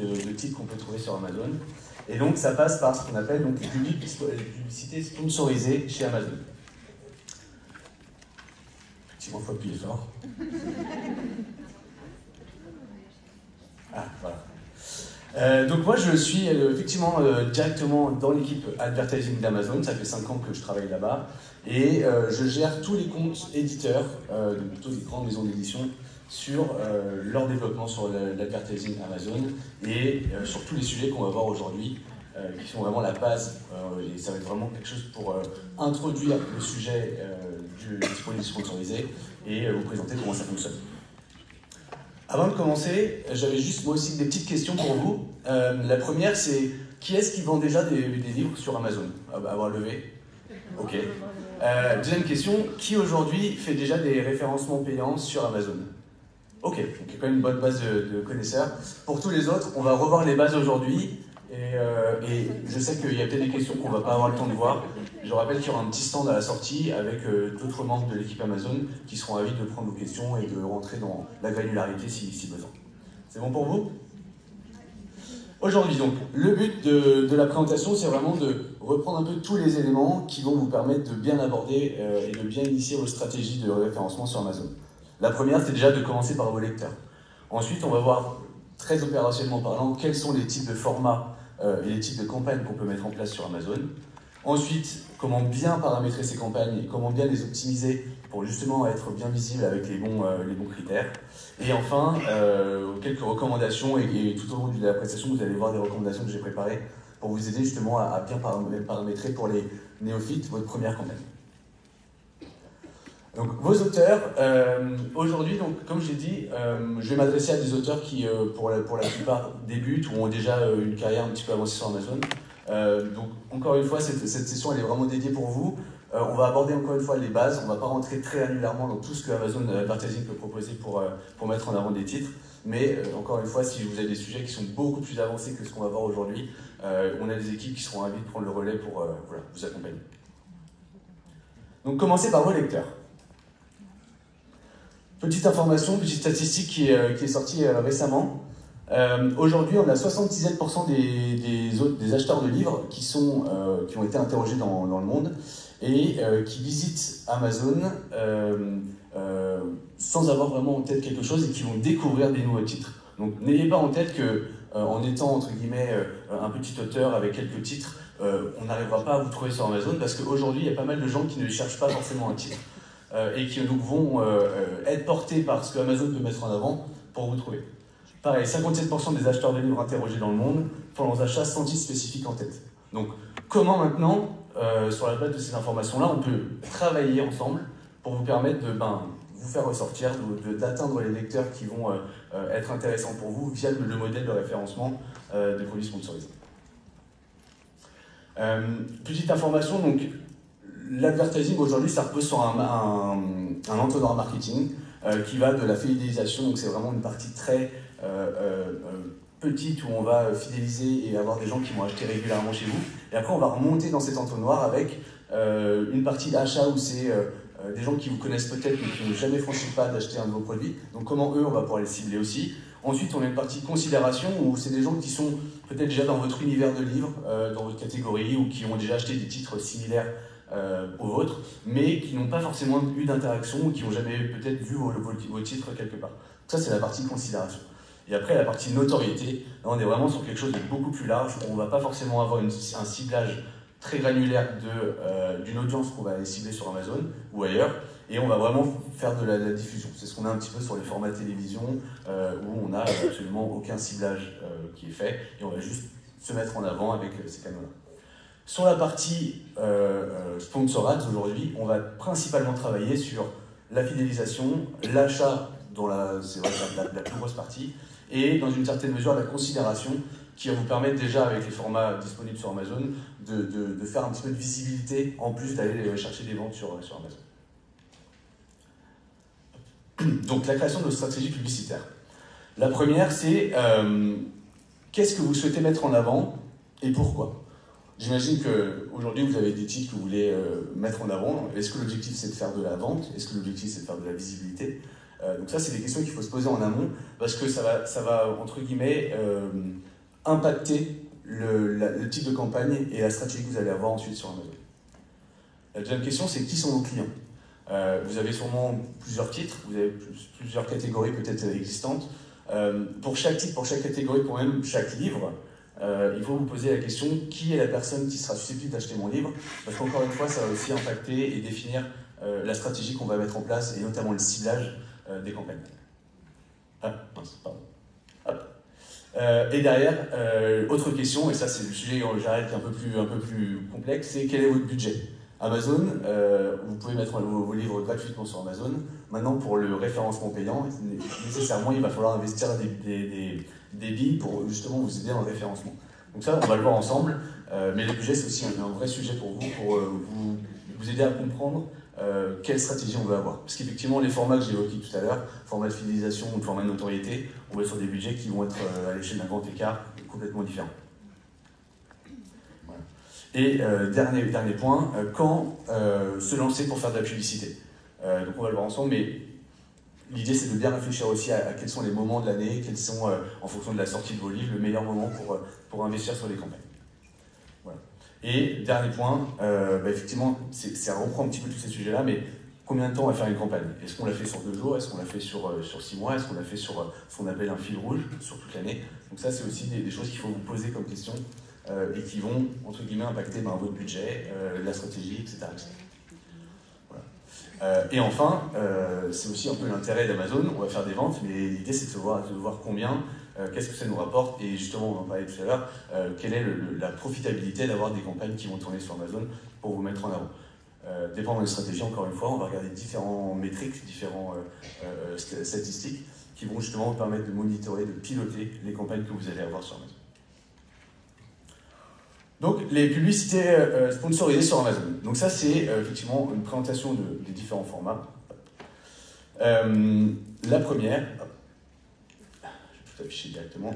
de titres qu'on peut trouver sur Amazon. Et donc ça passe par ce qu'on appelle donc, les publicités sponsorisées chez Amazon. Effectivement, il faut appuyer fort. Ah, voilà. Donc moi je suis effectivement directement dans l'équipe advertising d'Amazon, ça fait 5 ans que je travaille là-bas, et je gère tous les comptes éditeurs, donc plutôt des grandes maisons d'édition, sur leur développement sur l'advertising Amazon, et sur tous les sujets qu'on va voir aujourd'hui, qui sont vraiment la base, et ça va être vraiment quelque chose pour introduire le sujet du disponible sponsorisé, et vous présenter comment ça fonctionne. Avant de commencer, j'avais juste moi aussi des petites questions pour vous. La première, c'est qui est-ce qui vend déjà des livres sur Amazon? Avoir levé. Ok. Deuxième question, qui aujourd'hui fait déjà des référencements payants sur Amazon? Ok, donc il y a quand même une bonne base de connaisseurs. Pour tous les autres, on va revoir les bases aujourd'hui. Et je sais qu'il y a peut-être des questions qu'on ne va pas avoir le temps de voir. Je rappelle qu'il y aura un petit stand à la sortie avec d'autres membres de l'équipe Amazon qui seront ravis de prendre vos questions et de rentrer dans la granularité si besoin. C'est bon pour vous? Aujourd'hui, donc, le but de la présentation, c'est vraiment de reprendre un peu tous les éléments qui vont vous permettre de bien aborder et de bien initier vos stratégies de référencement sur Amazon. La première, c'est déjà de commencer par vos lecteurs. Ensuite, on va voir, très opérationnellement parlant, quels sont les types de formats et les types de campagnes qu'on peut mettre en place sur Amazon. Ensuite, comment bien paramétrer ces campagnes et comment bien les optimiser pour justement être bien visible avec les bons critères. Et enfin, quelques recommandations, et tout au long de la prestation, vous allez voir des recommandations que j'ai préparées pour vous aider justement à bien paramétrer pour les néophytes votre première campagne. Donc, vos auteurs, aujourd'hui, comme j'ai dit, je vais m'adresser à des auteurs qui, pour la plupart, débutent ou ont déjà une carrière un petit peu avancée sur Amazon. Donc, encore une fois, cette session, elle est vraiment dédiée pour vous. On va aborder encore une fois les bases. On ne va pas rentrer très annuellement dans tout ce que Amazon Advertising peut proposer pour mettre en avant des titres. Mais, encore une fois, si vous avez des sujets qui sont beaucoup plus avancés que ce qu'on va voir aujourd'hui, on a des équipes qui seront ravies de prendre le relais pour voilà, vous accompagner. Donc, commencez par vos lecteurs. Petite information, petite statistique qui est sortie récemment. Aujourd'hui, on a 77% des acheteurs de livres qui ont été interrogés dans le monde et qui visitent Amazon sans avoir vraiment en tête quelque chose et qui vont découvrir des nouveaux titres. Donc n'ayez pas en tête qu'en étant entre guillemets un petit auteur avec quelques titres, on n'arrivera pas à vous trouver sur Amazon parce qu'aujourd'hui, il y a pas mal de gens qui ne cherchent pas forcément un titre. Et qui donc vont être portés par ce que Amazon peut mettre en avant pour vous trouver. Pareil, 57% des acheteurs de livres interrogés dans le monde font leurs achats sans titre spécifique en tête. Donc, comment maintenant, sur la base de ces informations-là, on peut travailler ensemble pour vous permettre de vous faire ressortir, d'atteindre les lecteurs qui vont être intéressants pour vous via le modèle de référencement des produits sponsorisés. Petite information, donc, l'advertising aujourd'hui, ça repose sur un entonnoir marketing qui va de la fidélisation, donc c'est vraiment une partie très petite où on va fidéliser et avoir des gens qui vont acheter régulièrement chez vous. Et après, on va remonter dans cet entonnoir avec une partie d'achat où c'est des gens qui vous connaissent peut-être mais qui n'ont jamais franchi le pas d'acheter un de vos produits. Donc comment eux, on va pouvoir les cibler aussi. Ensuite, on a une partie considération où c'est des gens qui sont peut-être déjà dans votre univers de livres, dans votre catégorie, ou qui ont déjà acheté des titres similaires aux vôtres, mais qui n'ont pas forcément eu d'interaction ou qui n'ont jamais peut-être vu vos titres quelque part. Ça, c'est la partie considération. Et après, la partie notoriété, là, on est vraiment sur quelque chose de beaucoup plus large. On ne va pas forcément avoir un ciblage très granulaire d'une audience qu'on va aller cibler sur Amazon ou ailleurs, et on va vraiment faire de la diffusion. C'est ce qu'on a un petit peu sur les formats télévision, où on n'a absolument aucun ciblage qui est fait, et on va juste se mettre en avant avec ces canaux-là. Sur la partie sponsor ads, aujourd'hui, on va principalement travailler sur la fidélisation, l'achat, dont c'est vrai la plus grosse partie, et dans une certaine mesure la considération, qui va vous permettre déjà, avec les formats disponibles sur Amazon, de faire un petit peu de visibilité, en plus d'aller chercher des ventes sur Amazon. Donc la création de stratégies publicitaires. La première, c'est qu'est-ce que vous souhaitez mettre en avant et pourquoi? J'imagine qu'aujourd'hui, vous avez des titres que vous voulez mettre en avant. Est-ce que l'objectif, c'est de faire de la vente? Est-ce que l'objectif, c'est de faire de la visibilité? Donc ça, c'est des questions qu'il faut se poser en amont, parce que ça va entre guillemets, impacter le type de campagne et la stratégie que vous allez avoir ensuite sur Amazon. La deuxième question, c'est qui sont vos clients? Vous avez sûrement plusieurs titres, vous avez plusieurs catégories peut-être existantes. Pour chaque titre, pour chaque catégorie, pour même chaque livre, il faut vous poser la question, qui est la personne qui sera susceptible d'acheter mon livre? Parce qu'encore une fois, ça va aussi impacter et définir la stratégie qu'on va mettre en place, et notamment le ciblage des campagnes. Ah, mince, pardon. Hop. Et derrière, autre question, et ça c'est le sujet j'arrête qui est un peu plus complexe, c'est quel est votre budget? Amazon, vous pouvez mettre vos livres gratuitement sur Amazon. Maintenant, pour le référencement payant, nécessairement, il va falloir investir des billes pour justement vous aider dans le référencement. Donc ça, on va le voir ensemble, mais le budget, c'est aussi un vrai sujet pour vous, pour vous aider à comprendre quelle stratégie on veut avoir. Parce qu'effectivement, les formats que j'ai évoqués tout à l'heure, format de fidélisation ou format de notoriété, on va être sur des budgets qui vont être à l'échelle d'un grand écart complètement différent. Voilà. Et dernier point, quand se lancer pour faire de la publicité. Donc on va le voir ensemble, mais l'idée c'est de bien réfléchir aussi à quels sont les moments de l'année, quels sont, en fonction de la sortie de vos livres, le meilleur moment pour investir sur les campagnes. Voilà. Et dernier point, effectivement, ça reprend un petit peu tous ces sujets-là, mais combien de temps on va faire une campagne? Est-ce qu'on l'a fait sur 2 jours? Est-ce qu'on l'a fait sur 6 mois? Est-ce qu'on l'a fait sur ce qu'on appelle un fil rouge, sur toute l'année? Donc ça, c'est aussi des choses qu'il faut vous poser comme question et qui vont, entre guillemets, impacter votre budget, la stratégie, etc. Voilà. Et enfin, c'est aussi un peu l'intérêt d'Amazon. On va faire des ventes, mais l'idée, c'est de voir combien, qu'est-ce que ça nous rapporte, et justement, on en parlait tout à l'heure, quelle est la profitabilité d'avoir des campagnes qui vont tourner sur Amazon pour vous mettre en avant. Dépendant des stratégies, encore une fois, on va regarder différents métriques, différentes statistiques qui vont justement vous permettre de monitorer, de piloter les campagnes que vous allez avoir sur Amazon. Donc, les publicités sponsorisées sur Amazon. Donc ça, c'est effectivement une présentation des différents formats. La première, je vais tout afficher directement.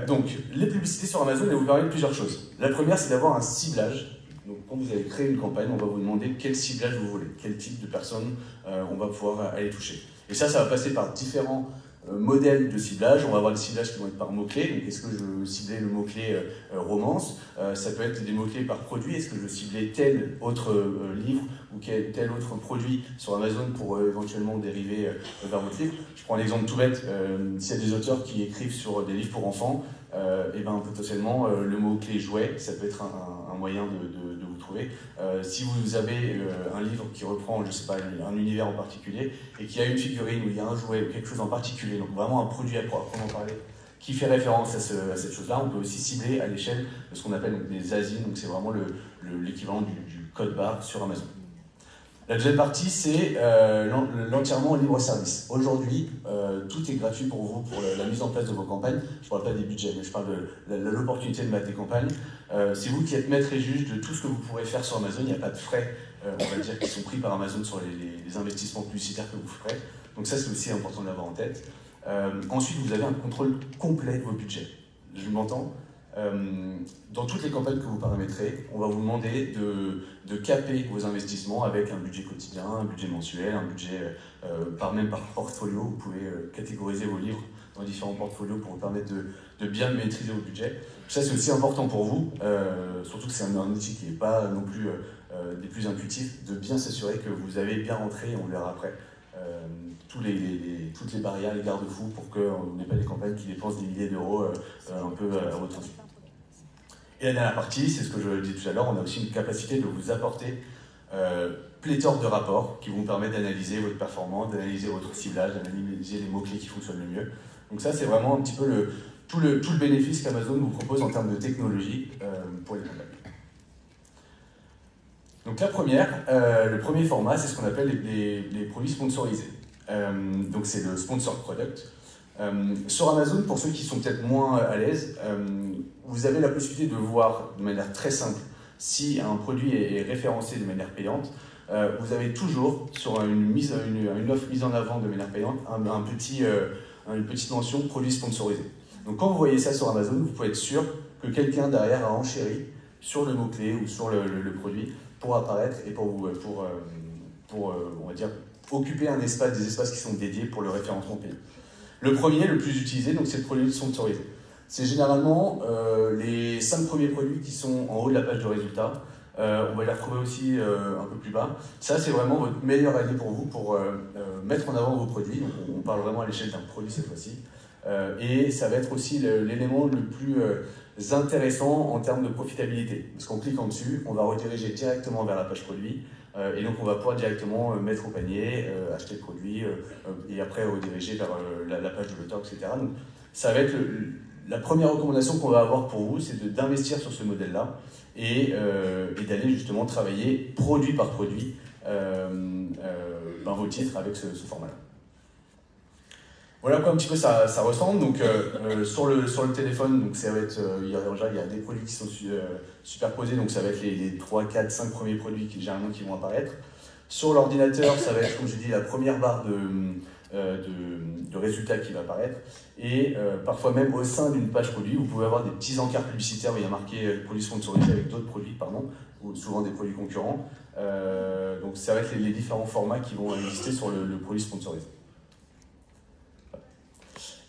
Donc, les publicités sur Amazon, elles vous permettent plusieurs choses. La première, c'est d'avoir un ciblage. Donc, quand vous allez créer une campagne, on va vous demander quel ciblage vous voulez, quel type de personnes on va pouvoir aller toucher. Et ça va passer par différents modèles de ciblage. On va avoir des ciblages qui vont être par mots-clés. Donc, est-ce que je veux cibler le mot-clé romance? Ça peut être des mots-clés par produit. Est-ce que je veux cibler tel autre livre ou tel autre produit sur Amazon pour éventuellement dériver vers votre livre? Je prends l'exemple tout bête. S'il y a des auteurs qui écrivent sur des livres pour enfants, et potentiellement le mot-clé jouet, ça peut être un moyen de vous trouver. Si vous avez un livre qui reprend, je sais pas, un univers en particulier, et qu'il y a une figurine ou il y a un jouet ou quelque chose en particulier, donc vraiment un produit à proprement parler, qui fait référence à cette chose-là, on peut aussi cibler à l'échelle de ce qu'on appelle donc, des ASIN, donc c'est vraiment l'équivalent du code barre sur Amazon. La deuxième partie, c'est l'entièrement libre service. Aujourd'hui, tout est gratuit pour vous, pour la mise en place de vos campagnes. Je ne parle pas des budgets, mais je parle de l'opportunité de mettre des campagnes. C'est vous qui êtes maître et juge de tout ce que vous pourrez faire sur Amazon. Il n'y a pas de frais, on va dire, qui sont pris par Amazon sur les investissements publicitaires que vous ferez. Donc ça, c'est aussi important de l'avoir en tête. Ensuite, vous avez un contrôle complet de vos budgets. Je m'entends. Dans toutes les campagnes que vous paramétrez, on va vous demander de caper vos investissements avec un budget quotidien, un budget mensuel, un budget même par portfolio. Vous pouvez catégoriser vos livres dans différents portfolios pour vous permettre de bien maîtriser vos budgets. Ça, c'est aussi important pour vous, surtout que c'est un outil qui n'est pas non plus des plus intuitifs, de bien s'assurer que vous avez bien rentré, et on le verra après, toutes les barrières, les garde-fous pour qu'on n'ait pas des campagnes qui dépensent des milliers d'euros un peu à votre insu. Et la dernière partie, c'est ce que je disais tout à l'heure, on a aussi une capacité de vous apporter pléthore de rapports qui vont vous permettre d'analyser votre performance, d'analyser votre ciblage, d'analyser les mots-clés qui fonctionnent le mieux. Donc ça, c'est vraiment un petit peu tout le bénéfice qu'Amazon vous propose en termes de technologie pour les campagnes. Donc la première, le premier format, c'est ce qu'on appelle les produits sponsorisés. Donc c'est le sponsor product. Sur Amazon, pour ceux qui sont peut-être moins à l'aise, vous avez la possibilité de voir de manière très simple si un produit est référencé de manière payante. Vous avez toujours, sur une offre mise en avant de manière payante, une petite mention produit sponsorisé. Donc quand vous voyez ça sur Amazon, vous pouvez être sûr que quelqu'un derrière a enchéri sur le mot-clé ou sur le produit pour apparaître et pour on va dire, occuper un espace, des espaces qui sont dédiés pour le référencement payant. Le premier, le plus utilisé, donc c'est le produit sponsorisé. C'est généralement les 5 premiers produits qui sont en haut de la page de résultats. On va les retrouver aussi un peu plus bas. Ça, c'est vraiment votre meilleur allié pour vous pour mettre en avant vos produits. Donc, on parle vraiment à l'échelle d'un produit cette fois-ci. Et ça va être aussi l'élément le plus intéressant en termes de profitabilité. Parce qu'en cliquant dessus, on va rediriger directement vers la page produit. Et donc, on va pouvoir directement mettre au panier, acheter le produit et après rediriger vers la page de l'auteur, etc. Donc, ça va être la première recommandation qu'on va avoir pour vous, c'est d'investir sur ce modèle-là et d'aller justement travailler produit par produit vos titres avec ce format-là. Voilà à quoi un petit peu ça ressemble. Donc sur le téléphone, donc ça va être, il y a des produits qui sont superposés, donc ça va être les 3, 4, 5 premiers produits qui généralement qui vont apparaître. Sur l'ordinateur, ça va être, comme je dis, la première barre de résultats qui va apparaître. Et parfois même au sein d'une page produit, vous pouvez avoir des petits encarts publicitaires où il y a marqué produits sponsorisés avec d'autres produits, ou souvent des produits concurrents. Donc ça va être les différents formats qui vont exister sur le produit sponsorisé.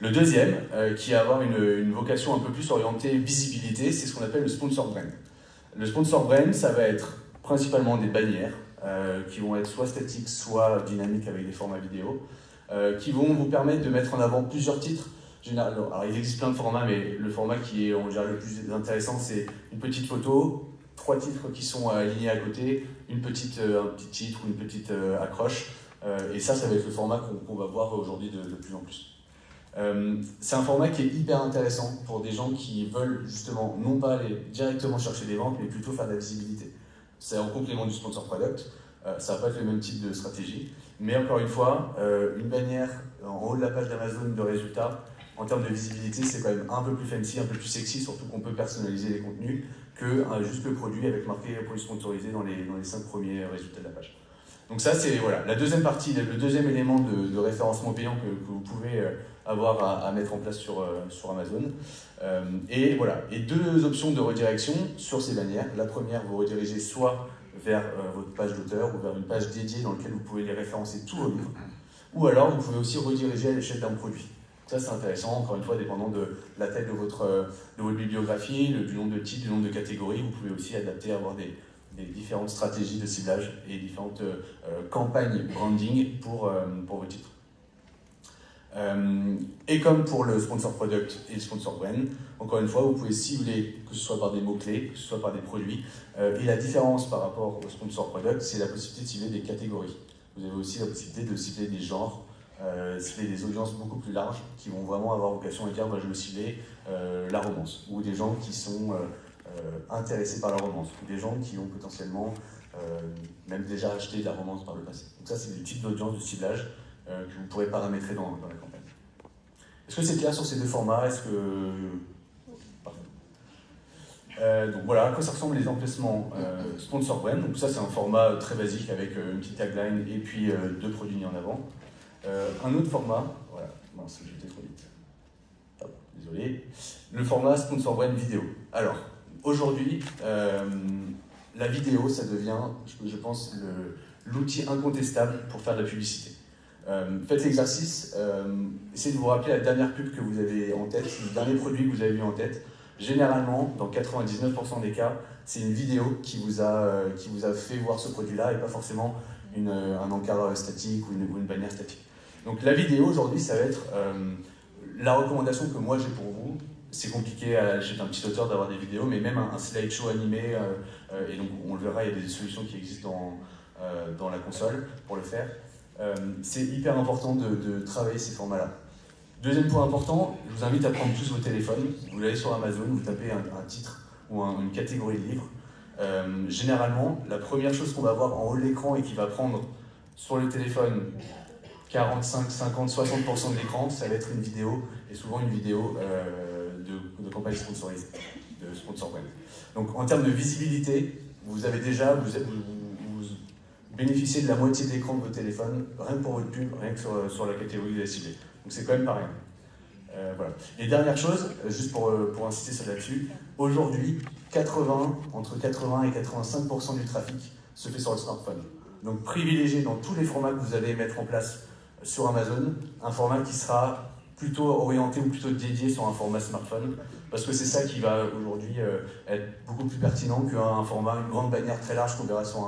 Le deuxième, qui va avoir une vocation un peu plus orientée visibilité, c'est ce qu'on appelle le sponsor brand. Le sponsor brand, ça va être principalement des bannières qui vont être soit statiques, soit dynamiques avec des formats vidéo, qui vont vous permettre de mettre en avant plusieurs titres. Alors, il existe plein de formats, mais le format qui est le plus intéressant, c'est une petite photo, 3 titres qui sont alignés à côté, un petit titre ou une petite accroche. Et ça va être le format qu'on va voir aujourd'hui de plus en plus. C'est un format qui est hyper intéressant pour des gens qui veulent justement non pas aller directement chercher des ventes, mais plutôt faire de la visibilité. C'est en complément du sponsor product, ça va pas être le même type de stratégie, mais encore une fois, une bannière en haut de la page d'Amazon de résultats, en termes de visibilité, c'est quand même un peu plus fancy, un peu plus sexy, surtout qu'on peut personnaliser les contenus que juste le produit avec marqué produit sponsorisé dans les 5 premiers résultats de la page. Donc ça, c'est voilà, la deuxième partie, le deuxième élément de référencement payant que vous pouvez avoir à mettre en place sur Amazon. Et voilà, et 2 options de redirection sur ces bannières. La première, vous redirigez soit vers votre page d'auteur ou vers une page dédiée dans laquelle vous pouvez les référencer tous vos livres, ou alors vous pouvez aussi rediriger à l'échelle d'un produit. Ça, c'est intéressant, encore une fois, dépendant de la taille de votre bibliographie, du nombre de titres, du nombre de catégories. Vous pouvez aussi adapter, avoir des différentes stratégies de ciblage et différentes campagnes branding pour vos titres. Et comme pour le sponsor product et le sponsor brand, encore une fois, vous pouvez cibler, que ce soit par des mots-clés, que ce soit par des produits. Et la différence par rapport au sponsor product, c'est la possibilité de cibler des catégories. Vous avez aussi la possibilité de cibler des genres, cibler des audiences beaucoup plus larges qui vont vraiment avoir vocation à dire je veux cibler la romance, ou des gens qui sont intéressés par la romance, ou des gens qui ont potentiellement même déjà acheté de la romance par le passé. Donc ça, c'est le type d'audience de ciblage que vous pourrez paramétrer dans la campagne. Est-ce que c'est clair sur ces 2 formats? Est-ce que... donc voilà à quoi ça ressemble les emplacements sponsor brand. Donc ça, c'est un format très basique avec une petite tagline et puis 2 produits mis en avant. Un autre format, voilà, mince, j'étais trop vite. Pardon, désolé. Le format sponsor brand vidéo. Alors, aujourd'hui, la vidéo, ça devient, je pense, l'outil incontestable pour faire de la publicité. Faites l'exercice, essayez de vous rappeler la dernière pub que vous avez en tête, le dernier produit que vous avez vu en tête. Généralement, dans 99% des cas, c'est une vidéo qui vous a fait voir ce produit-là et pas forcément un encart statique ou une bannière statique. Donc la vidéo aujourd'hui, ça va être la recommandation que moi j'ai pour vous. C'est compliqué à l'échelle d'un petit auteur d'avoir des vidéos, mais même un slideshow animé, et donc on le verra, il y a des solutions qui existent dans la console pour le faire. C'est hyper important de travailler ces formats-là. Deuxième point important, je vous invite à prendre tous vos téléphones. Vous allez sur Amazon, vous tapez un titre ou une catégorie de livres. Généralement, la première chose qu'on va voir en haut de l'écran et qui va prendre sur le téléphone 45, 50, 60% de l'écran, ça va être une vidéo, et souvent une vidéo de campagne sponsorisée, de sponsor brand. Donc en termes de visibilité, vous avez déjà, vous bénéficiez de la moitié de l'écran de votre téléphone, rien que pour votre pub, rien que sur la catégorie que vous avez ciblée. Donc c'est quand même pas rien. Voilà. Et dernière chose, juste pour insister ça là-dessus, aujourd'hui, entre 80 et 85% du trafic se fait sur le smartphone. donc privilégier dans tous les formats que vous allez mettre en place sur Amazon, un format qui sera plutôt orienté ou plutôt dédié sur un format smartphone, parce que c'est ça qui va aujourd'hui être beaucoup plus pertinent qu'un format, une grande bannière très large qu'on verra sur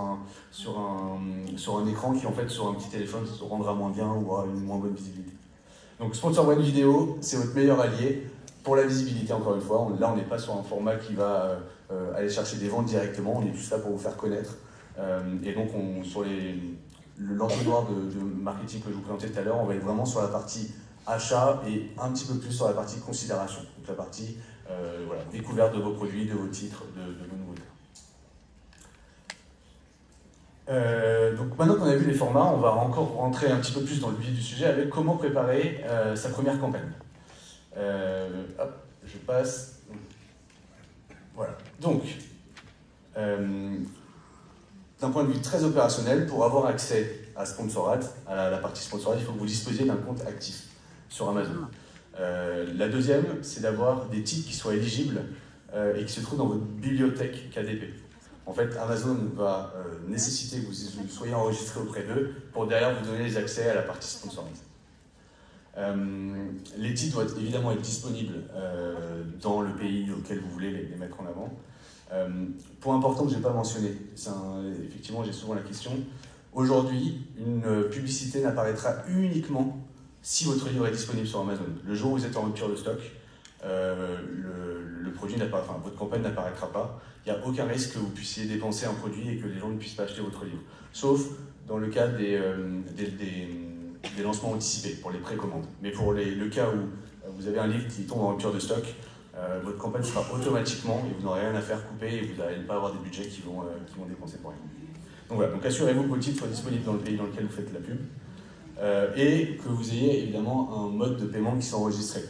un écran qui en fait sur un petit téléphone se rendra moins bien ou aura une moins bonne visibilité. Donc Sponsor Brand Vidéo, c'est votre meilleur allié pour la visibilité encore une fois. Là on n'est pas sur un format qui va aller chercher des ventes directement, on est juste là pour vous faire connaître. Et donc sur l'entonnoir de marketing que je vous présentais tout à l'heure, on va être vraiment sur la partie achat et un petit peu plus sur la partie considération, donc la partie voilà, découverte de vos produits, de vos titres, de vos nouveautés. Donc maintenant qu'on a vu les formats, on va encore rentrer un petit peu plus dans le vif du sujet avec comment préparer sa première campagne. Hop, je passe. Voilà. Donc, d'un point de vue très opérationnel, pour avoir accès à Sponsorat, à la partie Sponsorat, il faut que vous disposiez d'un compte actif sur Amazon. La deuxième, c'est d'avoir des titres qui soient éligibles et qui se trouvent dans votre bibliothèque KDP. En fait, Amazon va nécessiter que vous soyez enregistré auprès d'eux pour derrière vous donner les accès à la partie Sponsorat. Les titres doivent évidemment être disponibles dans le pays auquel vous voulez les mettre en avant. Point important que je n'ai pas mentionné, effectivement j'ai souvent la question, aujourd'hui une publicité n'apparaîtra uniquement si votre livre est disponible sur Amazon. Le jour où vous êtes en rupture de stock, le produit votre campagne n'apparaîtra pas. Il n'y a aucun risque que vous puissiez dépenser un produit et que les gens ne puissent pas acheter votre livre. Sauf dans le cas des lancements anticipés, pour les précommandes. Mais pour le cas où vous avez un livre qui tombe en rupture de stock, votre campagne sera automatiquement, et vous n'aurez rien à faire couper, et vous n'allez pas avoir des budgets qui vont dépenser pour rien. Donc voilà, donc assurez-vous que vos titres soient disponibles dans le pays dans lequel vous faites la pub, et que vous ayez évidemment un mode de paiement qui soit enregistré.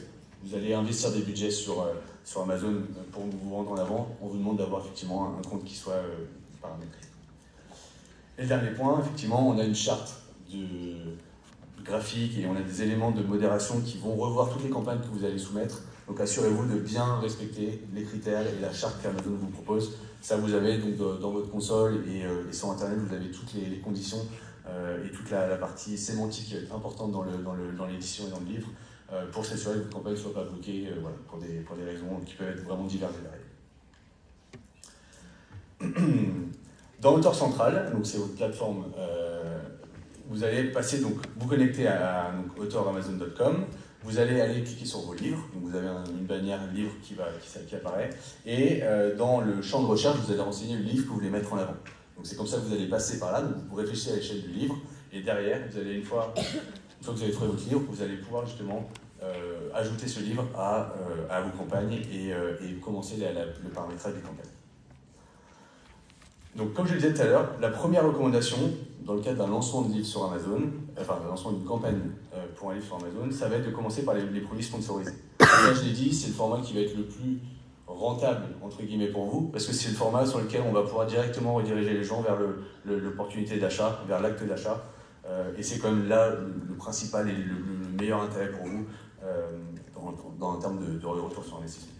Vous allez investir des budgets sur Amazon pour vous rendre en avant, on vous demande d'avoir effectivement un compte qui soit paramétré. Et le dernier point, effectivement, on a une charte graphique et on a des éléments de modération qui vont revoir toutes les campagnes que vous allez soumettre. Donc assurez-vous de bien respecter les critères et la charte qu'Amazon vous propose. Ça, vous avez donc dans votre console et sur Internet, vous avez toutes les conditions et toute la partie sémantique importante dans l'édition et dans le livre pour s'assurer que votre campagne ne soit pas bloquée voilà, pour des raisons qui peuvent être vraiment diverses et variées. Dans Auteur Central, donc c'est votre plateforme, vous allez passer, donc vous connecter à auteuramazon.com. Vous allez aller cliquer sur vos livres, donc vous avez une bannière livre qui apparaît, et dans le champ de recherche, vous allez renseigner le livre que vous voulez mettre en avant. Donc c'est comme ça que vous allez passer par là, donc vous réfléchissez à l'échelle du livre, et derrière, vous allez, une fois que vous avez trouvé votre livre, vous allez pouvoir justement ajouter ce livre à vos campagnes et commencer le paramétrage des campagnes. Donc comme je le disais tout à l'heure, la première recommandation, dans le cadre d'un lancement de livre sur Amazon, enfin d'un lancement d'une campagne pour un livre sur Amazon, ça va être de commencer par les produits sponsorisés. Et là, je l'ai dit, c'est le format qui va être le plus rentable, entre guillemets, pour vous, parce que c'est le format sur lequel on va pouvoir directement rediriger les gens vers l'opportunité d'achat, vers l'acte d'achat. Et c'est quand même là le principal et le meilleur intérêt pour vous en termes de retour sur investissement.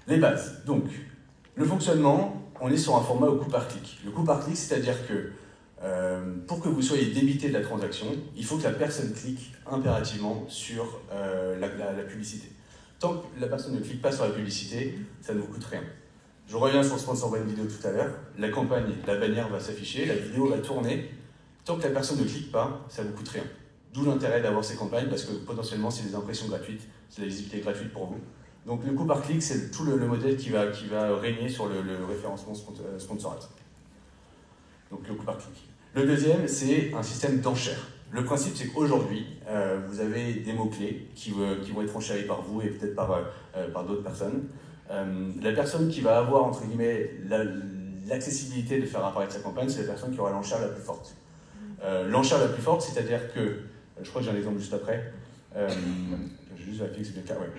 Les bases. Donc, le fonctionnement, on est sur un format au coût par clic. Le coût par clic, c'est-à-dire que pour que vous soyez débité de la transaction, il faut que la personne clique impérativement sur la publicité. Tant que la personne ne clique pas sur la publicité, ça ne vous coûte rien. Je reviens sur Sponsor Brand Vidéo tout à l'heure. La campagne, la bannière va s'afficher, la vidéo va tourner. Tant que la personne ne clique pas, ça ne vous coûte rien. D'où l'intérêt d'avoir ces campagnes, parce que potentiellement, c'est des impressions gratuites, c'est de la visibilité gratuite pour vous. Donc le coût par clic, c'est tout le modèle qui va régner sur le référencement Sponsorat. Donc le coût par clic. Le deuxième, c'est un système d'enchères. Le principe, c'est qu'aujourd'hui, vous avez des mots-clés qui vont être enchéris par vous et peut-être par d'autres personnes. La personne qui va avoir, entre guillemets, l'accessibilité de faire apparaître sa campagne, c'est la personne qui aura l'enchère la plus forte. L'enchère la plus forte, c'est-à-dire que, je crois que j'ai un exemple juste après, je vais juste vérifier que c'est bien le cas, ouais.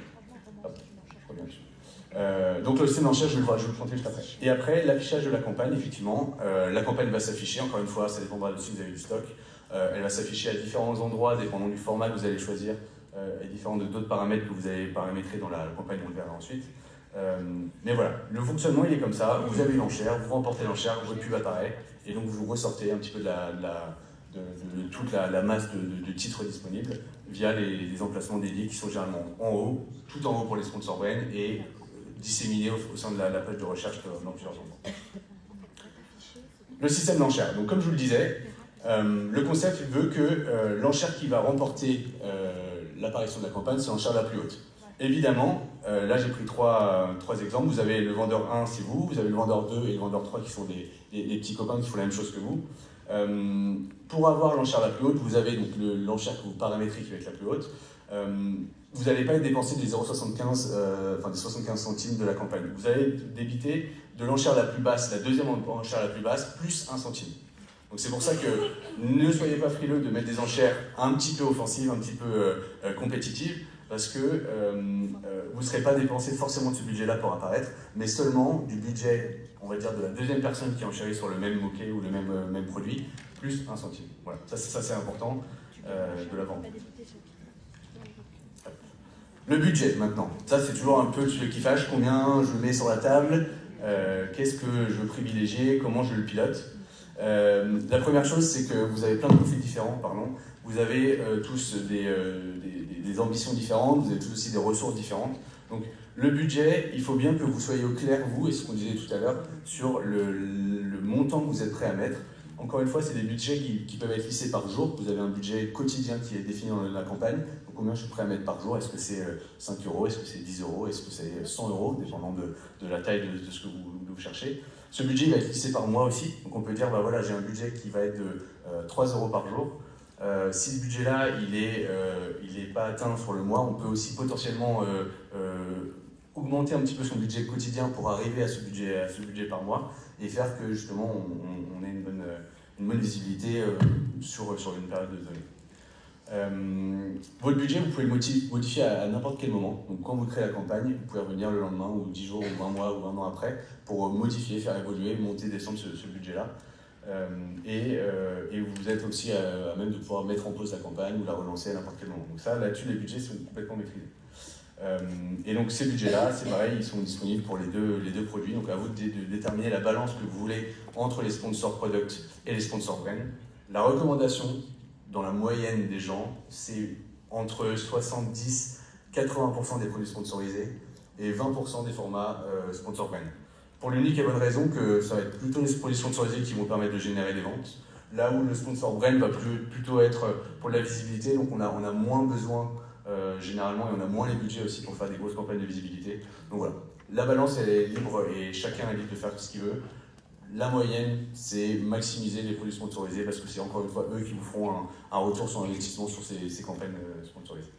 Hop, je reviens dessus. Donc le système d'enchère, je vais le présenter juste après. Et après, l'affichage de la campagne, effectivement, la campagne va s'afficher, encore une fois, ça dépendra de si vous avez du stock. Elle va s'afficher à différents endroits, dépendant du format que vous allez choisir, et différents d'autres paramètres que vous allez paramétrer dans la campagne, on le verra ensuite. Mais voilà, le fonctionnement il est comme ça, vous avez une enchère, vous remportez l'enchère, votre pub apparaît, et donc vous ressortez un petit peu de toute la masse de titres disponibles via les emplacements dédiés qui sont généralement en haut, tout en haut pour les sponsors brain et disséminés au sein de la page de recherche dans plusieurs endroits. Le système d'enchère. Donc comme je vous le disais, le concept veut que l'enchère qui va remporter l'apparition de la campagne, c'est l'enchère la plus haute. Évidemment, là j'ai pris trois exemples. Vous avez le vendeur 1, c'est vous, vous avez le vendeur 2 et le vendeur 3 qui sont des petits copains qui font la même chose que vous. Pour avoir l'enchère la plus haute, vous avez donc l'enchère que vous paramétrez qui va être la plus haute. Vous n'allez pas dépenser des 0,75, enfin des 75 centimes de la campagne. Vous allez débiter de l'enchère la plus basse, la deuxième enchère la plus basse, plus 1 centime. Donc c'est pour ça que ne soyez pas frileux de mettre des enchères un petit peu offensives, un petit peu compétitives, parce que vous ne serez pas dépensé forcément de ce budget-là pour apparaître, mais seulement du budget, on va dire, de la deuxième personne qui enchérit sur le même mot-clé ou le même produit, plus 1 centime. Voilà, ça c'est important de la vente. Le budget, maintenant. Ça, c'est toujours un peu celui qui fâche. Combien je mets sur la table, qu'est-ce que je veux privilégier, comment je le pilote. La première chose, c'est que vous avez plein de profils différents, pardon. Vous avez tous des ambitions différentes, vous avez tous aussi des ressources différentes. Donc, le budget, il faut bien que vous soyez au clair, vous, et ce qu'on disait tout à l'heure, sur le montant que vous êtes prêt à mettre. Encore une fois, c'est des budgets qui peuvent être lissés par jour. Vous avez un budget quotidien qui est défini dans la campagne. Donc, combien je suis prêt à mettre par jour? Est-ce que c'est 5 €? Est-ce que c'est 10 €? Est-ce que c'est 100 €, dépendant de la taille de ce que vous cherchez. Ce budget il va être lissé par mois aussi. Donc, on peut dire, bah, voilà, j'ai un budget qui va être de 3 € par jour. Si ce budget-là, il est pas atteint sur le mois, on peut aussi potentiellement augmenter un petit peu son budget quotidien pour arriver à ce budget par mois et faire que justement on ait une bonne visibilité sur une période de donnée. Votre budget, vous pouvez le modifier à n'importe quel moment. Donc quand vous créez la campagne, vous pouvez revenir le lendemain ou 10 jours ou 1 mois ou 1 an après pour modifier, faire évoluer, monter, descendre ce budget-là. Et vous êtes aussi à même de pouvoir mettre en pause la campagne ou la relancer à n'importe quel moment. Donc ça, là-dessus, les budgets sont complètement maîtrisés. Et donc ces budgets-là, c'est pareil, ils sont disponibles pour les deux produits. Donc à vous de déterminer la balance que vous voulez entre les sponsors product et les sponsors brand. La recommandation, dans la moyenne des gens, c'est entre 70-80% des produits sponsorisés et 20% des formats sponsor brand. Pour l'unique et bonne raison que ça va être plutôt les produits sponsorisés qui vont permettre de générer des ventes, là où le sponsor brand va plutôt être pour de la visibilité, donc on a moins besoin généralement, et on a moins les budgets aussi pour faire des grosses campagnes de visibilité. Donc voilà, la balance elle est libre et chacun est libre de faire ce qu'il veut. La moyenne, c'est maximiser les produits sponsorisés parce que c'est encore une fois eux qui vous feront un retour sur investissement sur ces campagnes sponsorisées.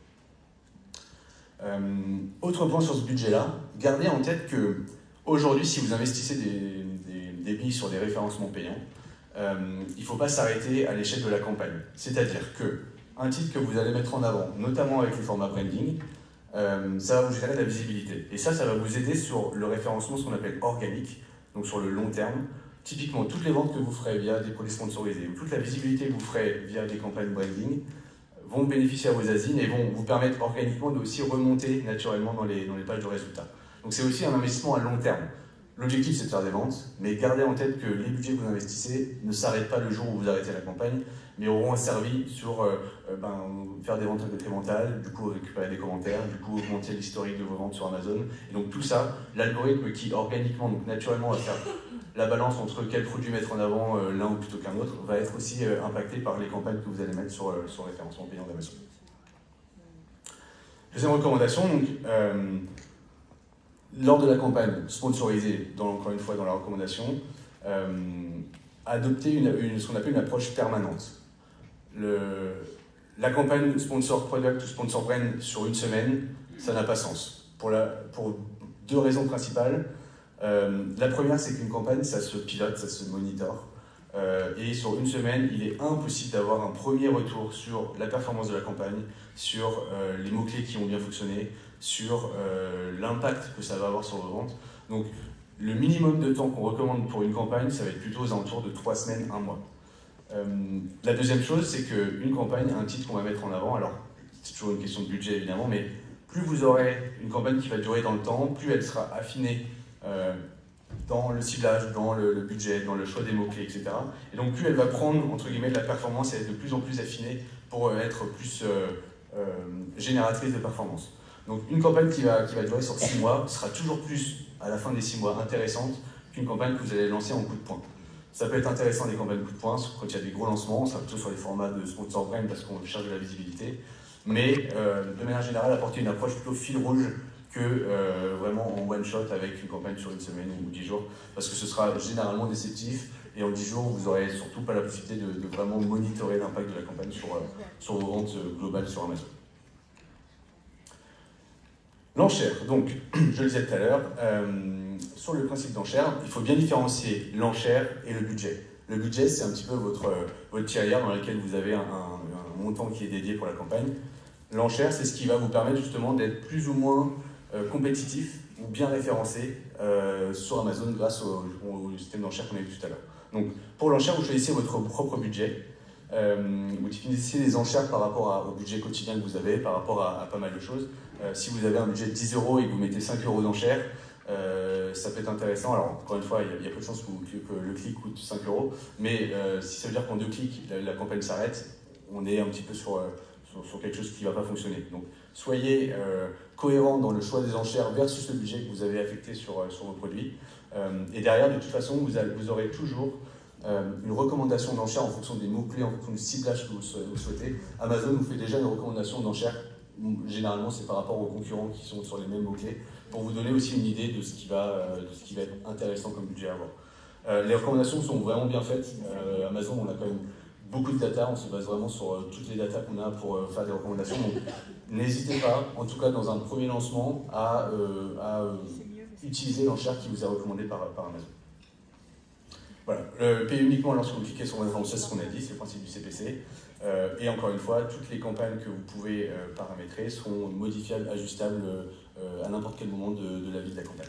Autre point sur ce budget-là, gardez en tête que aujourd'hui, si vous investissez des billes sur des référencements payants, il ne faut pas s'arrêter à l'échelle de la campagne. C'est-à-dire que un titre que vous allez mettre en avant, notamment avec le format branding, ça va vous générer de la visibilité. Et ça va vous aider sur le référencement, ce qu'on appelle organique, donc sur le long terme. Typiquement, toutes les ventes que vous ferez via des produits sponsorisés ou toute la visibilité que vous ferez via des campagnes branding vont bénéficier à vos asines et vont vous permettre organiquement de aussi remonter naturellement dans les pages de résultats. Donc c'est aussi un investissement à long terme. L'objectif, c'est de faire des ventes, mais gardez en tête que les budgets que vous investissez ne s'arrêtent pas le jour où vous arrêtez la campagne, mais auront servi sur faire des ventes incrémentales, du coup récupérer des commentaires, du coup augmenter l'historique de vos ventes sur Amazon. Et donc tout ça, l'algorithme qui organiquement, donc naturellement, va faire la balance entre quel produit mettre en avant l'un ou plutôt qu'un autre, va être aussi impacté par les campagnes que vous allez mettre sur référencement payant d'Amazon. Deuxième recommandation, donc, lors de la campagne sponsorisée, encore une fois dans la recommandation, adopter ce qu'on appelle une approche permanente. La campagne sponsor product ou sponsor brand sur une semaine, ça n'a pas sens. Pour 2 raisons principales. La première, c'est qu'une campagne, ça se pilote, ça se monitore. Et sur une semaine, il est impossible d'avoir un premier retour sur la performance de la campagne, sur les mots-clés qui ont bien fonctionné, sur l'impact que ça va avoir sur vos ventes. Donc, le minimum de temps qu'on recommande pour une campagne, ça va être plutôt aux alentours de 3 semaines, 1 mois. La deuxième chose, c'est qu'une campagne, un titre qu'on va mettre en avant, alors c'est toujours une question de budget évidemment, mais plus vous aurez une campagne qui va durer dans le temps, plus elle sera affinée dans le ciblage, dans le budget, dans le choix des mots-clés, etc. Et donc plus elle va prendre, entre guillemets, de la performance et être de plus en plus affinée pour être plus génératrice de performance. Donc une campagne qui va durer sur 6 mois sera toujours plus, à la fin des 6 mois, intéressante qu'une campagne que vous allez lancer en coup de poing. Ça peut être intéressant des campagnes coup de poing quand il y a des gros lancements, on sera plutôt sur les formats de sponsor brand parce qu'on cherche de la visibilité, mais de manière générale, apporter une approche plutôt fil rouge que vraiment en one shot avec une campagne sur une semaine ou 10 jours, parce que ce sera généralement déceptif et en 10 jours, vous n'aurez surtout pas la possibilité de vraiment monitorer l'impact de la campagne sur vos ventes globales sur Amazon. L'enchère, donc, je le disais tout à l'heure, sur le principe d'enchère, il faut bien différencier l'enchère et le budget. Le budget, c'est un petit peu votre tirelire dans laquelle vous avez un montant qui est dédié pour la campagne. L'enchère, c'est ce qui va vous permettre justement d'être plus ou moins compétitif ou bien référencé sur Amazon grâce au système d'enchère qu'on a vu tout à l'heure. Donc, pour l'enchère, vous choisissez votre propre budget. Vous définissez les enchères par rapport au budget quotidien que vous avez, par rapport à pas mal de choses. Si vous avez un budget de 10 € et que vous mettez 5 € d'enchère, ça peut être intéressant. Alors, encore une fois, il y a peu de chances que le clic coûte 5 €, mais si ça veut dire qu'en 2 clics, la campagne s'arrête, on est un petit peu sur quelque chose qui ne va pas fonctionner. Donc, soyez cohérent dans le choix des enchères versus le budget que vous avez affecté sur vos produits. Et derrière, de toute façon, vous aurez toujours une recommandation d'enchère en fonction des mots-clés, en fonction du ciblage que vous souhaitez. Amazon vous fait déjà une recommandation d'enchère. Généralement, c'est par rapport aux concurrents qui sont sur les mêmes mots-clés, pour vous donner aussi une idée de ce qui va être intéressant comme budget à avoir. Les recommandations sont vraiment bien faites. Amazon, on a quand même beaucoup de data, on se base vraiment sur toutes les datas qu'on a pour faire des recommandations. Donc, n'hésitez pas, en tout cas dans un premier lancement, à utiliser l'enchère qui vous est recommandée par Amazon. Voilà, payer uniquement lorsque vous cliquez sur l'annonce, c'est ce qu'on a dit, c'est le principe du CPC. Et encore une fois, toutes les campagnes que vous pouvez paramétrer seront modifiables, ajustables à n'importe quel moment de la vie de la campagne.